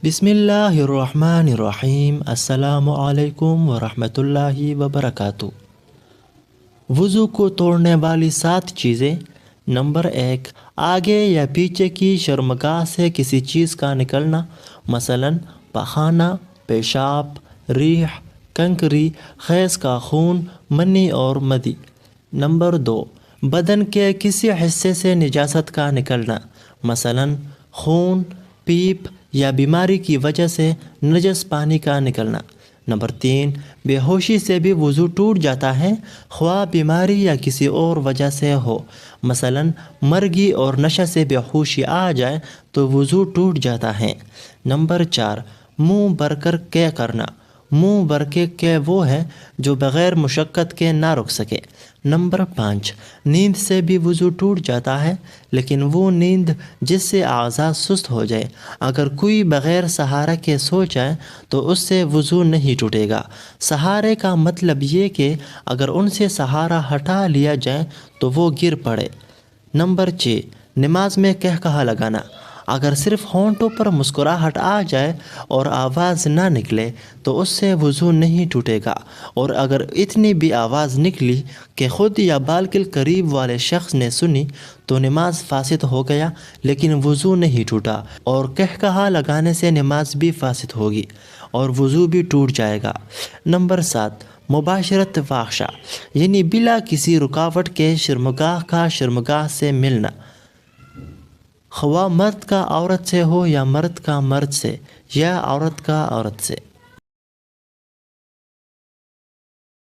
بسم اللہ الرحمن الرحیم۔ السلام علیکم ورحمۃ اللہ وبرکاتہ۔ وضو کو توڑنے والی 7 چیزیں۔ نمبر 1، آگے یا پیچھے کی شرمگاہ سے کسی چیز کا نکلنا، مثلا پخانہ، پیشاب، ریح، کنکری، خیز کا خون، منی اور مدی۔ نمبر 2، بدن کے کسی حصے سے نجاست کا نکلنا، مثلا خون، پیپ یا بیماری کی وجہ سے نجس پانی کا نکلنا۔ نمبر 3، بے ہوشی سے بھی وضو ٹوٹ جاتا ہے، خواہ بیماری یا کسی اور وجہ سے ہو، مثلا مرگی اور نشہ سے بے ہوشی آ جائے تو وضو ٹوٹ جاتا ہے۔ نمبر 4، منہ بھر کر کے کرنا۔ منہ بھر کے وہ ہے جو بغیر مشقت کے نہ رک سکے۔ نمبر 5، نیند سے بھی وضو ٹوٹ جاتا ہے، لیکن وہ نیند جس سے اعضاء سست ہو جائے۔ اگر کوئی بغیر سہارا کے سو جائے تو اس سے وضو نہیں ٹوٹے گا۔ سہارے کا مطلب یہ کہ اگر ان سے سہارا ہٹا لیا جائے تو وہ گر پڑے۔ نمبر 6، نماز میں قہقہہ لگانا۔ اگر صرف ہونٹوں پر مسکراہٹ آ جائے اور آواز نہ نکلے تو اس سے وضو نہیں ٹوٹے گا، اور اگر اتنی بھی آواز نکلی کہ خود یا بالکل قریب والے شخص نے سنی تو نماز فاسد ہو گیا، لیکن وضو نہیں ٹوٹا، اور قہقہہ لگانے سے نماز بھی فاسد ہوگی اور وضو بھی ٹوٹ جائے گا۔ نمبر 7، مباشرت فاحشہ، یعنی بلا کسی رکاوٹ کے شرمگاہ کا شرمگاہ سے ملنا، خواہ مرد کا عورت سے ہو یا مرد کا مرد سے یا عورت کا عورت سے۔